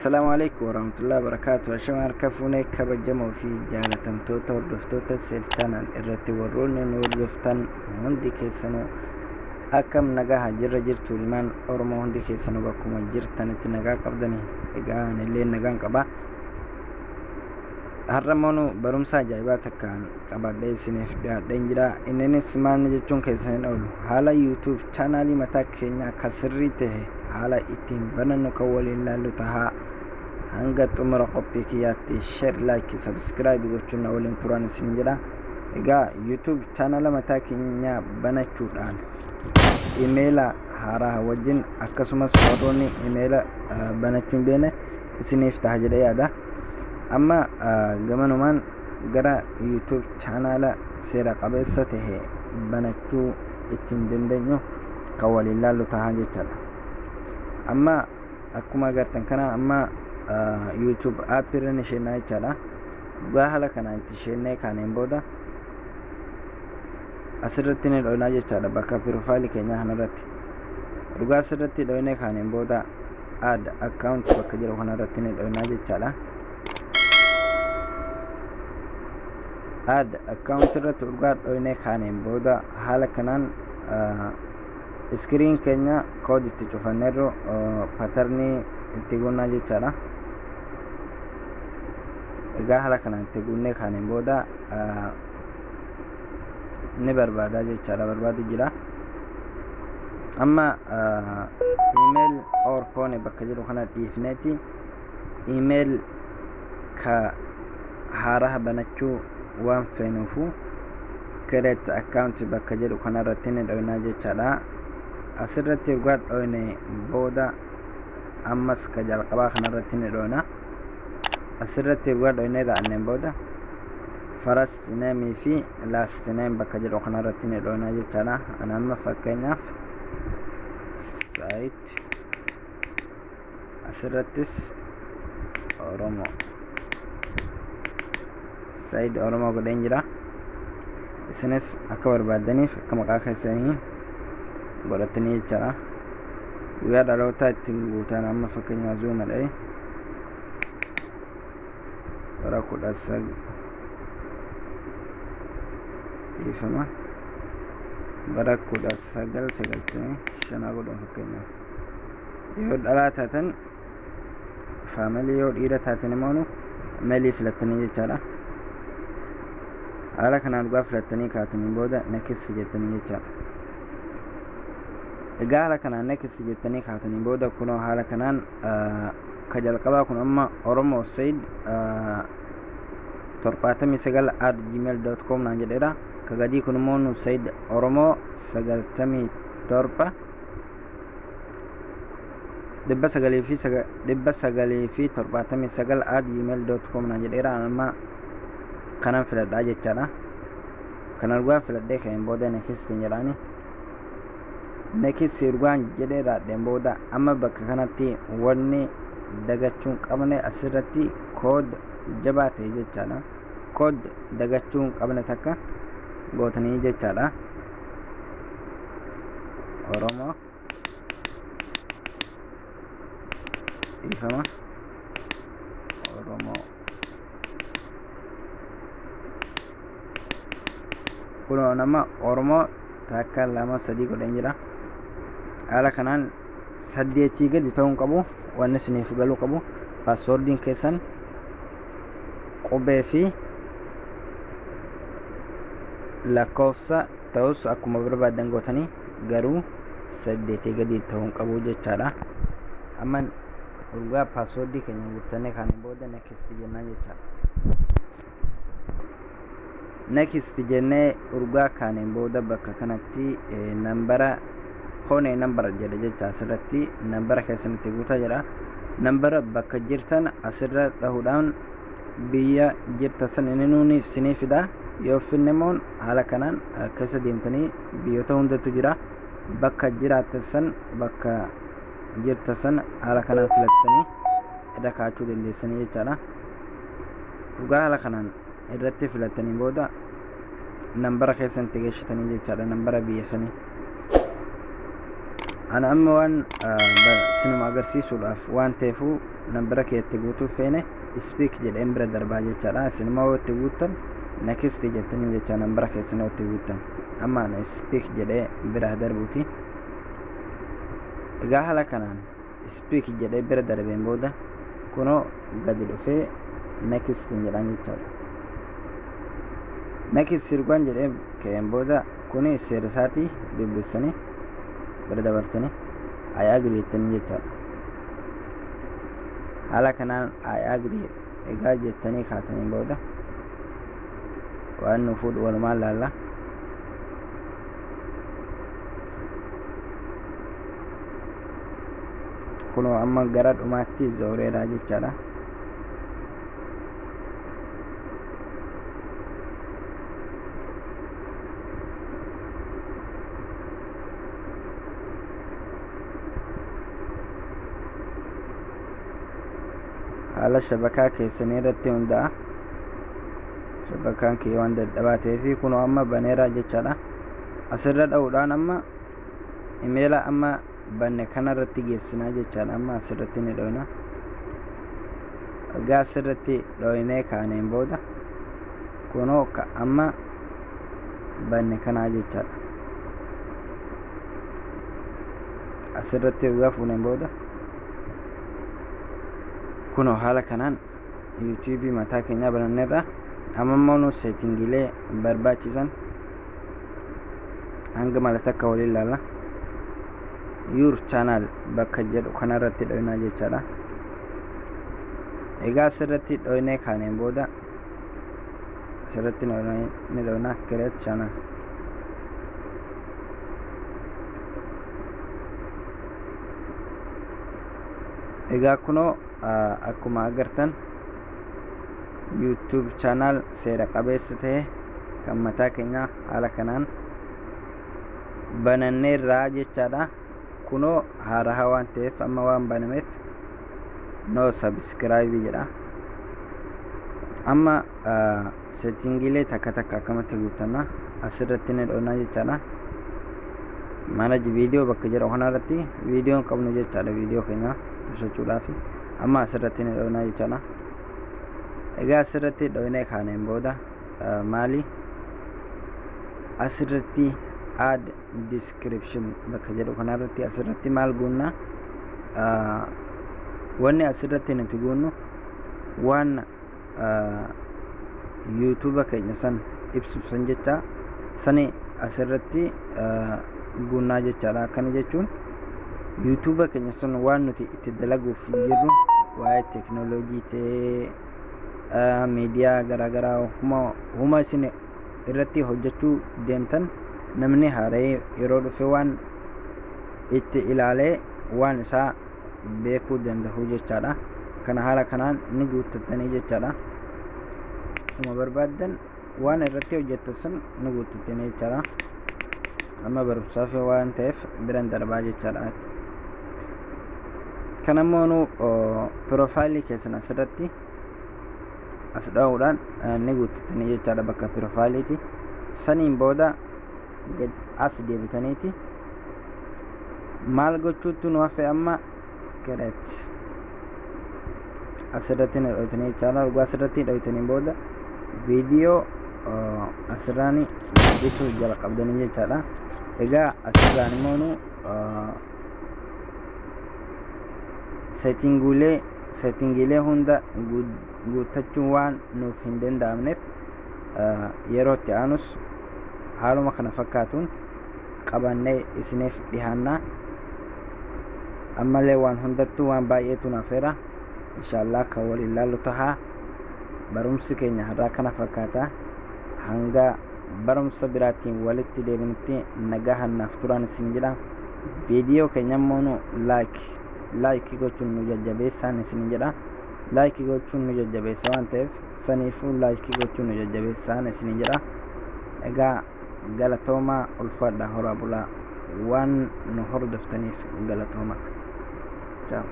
السلام عليكم ورحمة الله وبركاته. شمار كفوني كبجمو في جالة توتا وردفتوتا سيرتان الإرتي وروني نوردفتان هندي كيسانو أكم نجاها جرتو لمن أرمو هندي كيسانو بكم جرتان تنجا قبضني إجان اللي نجان قبا هرمونو برمسا جايبات كان قبا ديسيني في دنجرا إنني سمان جتون كيسان أولو حالا يوتيوب channelي متا كينيا كسريته حالا إتين بنانو كوالين لالو تها hanga xumura qophii kiyyaatti share like subscribe gochuun waliin turan isin jedha. Egaa YouTube channel mataa keenya banachuudhaan emaila haaraa wajjin akkasumas warroonni emaila banachuun beene isiniif ta'a jedhee yaada. Amma gamanumaan gara YouTube channel seera qabeessa ta'e banachuu ittiin dandeenyu kan waliin laallu ta'a jechaadha. Amma akkuma agartan kana amma YouTube app irra sheenaa jechaadha. Dhugaa haala kanaan itti sheennee kaaneen booda asirratti ni dhoonaa jechaadha bakka piroofaayilii keenyaa kanarratti. Dhugaa asirratti dhoonee kaaneen booda add account bakka jiru kanarratti ni dhoonaa jechaadha. Add account irratti dhugaa dhoonee kaaneen booda haala kanaan screen keenya code itti cufanneerru patternii itti guunnaa jechaadha. Egaa haala kanaan itti guunnee kaaneen booda ni barbaadaa jechaadha, barbaadu jira. Amma email or phone bakka jiru kana dhiifneeti email ka haaraa banachuu waan feenuufu create account bakka jedhu kanarratti ni dhoonaa jechaadha. Asirratti dhugaa dhoone booda ammas ka jalqabaa kanarratti ni dhoona. Asirratti dhugaa dhoonee raanneen booda first name fi last name bakka jedhu kanarratti ni dhoonaa jechaadha. Ani amma fakkeenyaaf site asirrattis Oromoo site Oromoo godheen jira. Isinis akka barbaadaniif akka maqaa keessanii godhatanii jechaadha. Guyyaa dhalootaa ittiin guutaan amma fakkeenyaaf zuuma dha'e bara 1995 godhan fakkeenyaaf. Yoo dhalaa taatan faamilii, yoo dhiira taatan immoo meelii filattanii jechaadha. Haala kanaan dhugaa filattanii kaatanii booda next jettanii jechaadha. Egaa haala kanaan next jettanii kaatanii booda kunoo haala kanaan ka jalqabaa kun amma Oromoo Said 79@gmail.com naan jedheera. Ka gadii kun immoo nu Said Oromoo 97 979@gmail.com naan jedheera. Amma kanan filadhaa jechaadha. Kana dhugaa filadhee ka'een booda next jedhaani. Next ergaan jedhee raadheen booda amma bakka kanatti wanni dagachuun qabne asirratti code jabaa ta'e jechaadha. Code dagachuun qabne takka gootanii jechaadha. Oromoo ifama Oromoo kunoo nama Oromoo takka 2-3 godhan jira. Haala kanaan 8 gadi ta'uu qabu. Wanni isiniif galuu qabu paaspoortiin keessan qubee fi lakkoofsa ta'us akkuma barbaadan gootanii garuu 8 gadi ta'uu qabu jechaadha. Amma urgaa paaspoortii keenya guuttannee kaaniin booda next jennaa jechaadha. Next jennee urgaa kaaniin booda bakka kanatti nambara phone number jedha jecha asirratti nambara keessanitti guutaa jedha. Nambara bakka jirtan asirra dhahuudhaan biyya jirta san inni nuuni isinii fida. Yoo finnemoon haala kanaan keessa deemtanii biyyoota hundatu jira. Bakka jiraattan san bakka jirta san haala kanaan filattanii irra kaachuu dandeessanii jechaadha. Dhugaa haala kanaan irratti filattanii booda nambara keessanitti geessitanii jechaadha. Nambara biyya sanii ana amma waan sinuma agarsiisuudhaaf waan ta'eefu nambara keetti guutuuf feene speak jedheen bira darbaa jechaadha. Sinuma itti guuttan next jettanii jecha nambara keessanii itti guuttan. Amma ana speak jedhee bira darbuuti. Egaa haala kanaan speak jedhee bira darbeen booda kunoo gadi dhufee next jedhaan jechaadha. Next sirgaan jedhee ka'een booda kuni seera isaatii dubbisanii bira dabartanii I agree jettanii jechaadha. Haala kanaan I agree egaa jettanii kaatanii booda waan nu fuudhu walumaan laalla. Kunoo amma gara dhumaatti zooreedha jechaadha. Haala shabakaa keessanii irratti hundaa'a. Shabakaan kee waan dadhabaa ta'eef kunoo amma baneeraa jechaadha. Asirra dha'uudhaan amma imeela amma banne kanarratti geessinaa jechaadha. Amma asirratti ni dho'ina. Egaa asirratti dho'inee kaaneen booda kunoo amma banne kanaa jechaadha. Asirratti egaa fuuneen booda kunoo haala kanaan YouTube mataa keenyaa bananneerra. Amma immoo nu settingiilee barbaachisan hanga malata akka waliin ilaalla. Your channel bakka jedhu kanarratti dho'inaa jechaadha. Egaa asirratti dho'inee kaaneen booda asirratti ni dho'inaa create channel. Egaa kunoo akkuma agartan YouTube channel seera qabeessa ta'e kan mataa keenyaa haala kanaan bananneerraa jechaadha. Kunoo haaraa waan ta'eef amma waan banameef no subscribe jedha. Amma settingiilee takka takka akkamatti guutanna asirratti ni dho'inaa jechaadha. Manage video bakka jedhu kanarratti viidiyoon qabnu jechaadha. Viidiyoo keenya tolchuudhaaf amma asirratti ni dho'inaa jechaadha. Egaa asirratti dho'inee kaaneen booda maali asirratti add description bakka jedhu kanarratti asirratti maal guunna wanni asirratti nuti guunnu waan YouTube keenya san ibsu san jecha sani asirratti guunnaa jechaadha. Akkana jechuun YouTube keenya san waan nuti itti dalaguuf jirru waa'ee teknooloojii ta'ee miidiyaa garaagaraa huma isin irratti hojjechuu deemtan namni haara'ee yeroo dhufe waan itti ilaalee waan isaa beekuu danda'u jechaadha. Kana haala kanaan ni guuttattanii jechaadha. Uma barbaaddan waan irratti hojjettan san ni guuttattanii jechaadha. Amma barumsaaf waan ta'eef biran darbaa jechaadha. Kanammoo nu profaayilii keessan asirratti as dha'uudhaan ni guuttattanii jechaadha bakka profaayiliiti. Saniin booda as deebitaniiti maal gochuutu nu hafe amma correct asirratti ni dho'itanii jechaadha. Dhugaa asirratti dho'itanii booda viidiyoo asirraani bituu jala qabdanii jechaadha. Egaa asirraan immoo nu settingiilee hunda guuttachuun waan nuuf hin danda'amneef yeroo itti aanus haaluma kana fakkaatuun qabannee isiniif dhihaannaa. Ammallee waan hundattuu waan baay'eetu nafeera. Inshallah kan waliin ilaallu tahaa. Barumsi keenya har'aa kana fakkaata. Hanga barumsa biraatiin walitti deebinutti nagaa hannaaf turan isin jedha. Viidiyoo keenya immoo nu like gochuun nu jajjabeessaan isin jedha. Like gochuun nu jajjabeessa waan ta'eef saniifuu like gochuun nu jajjabeessaan isin jedha. Egaa galatoomaa ulfaadhaa horaa bulaa waan nu hordoftaniif galatoomaa. Ciao.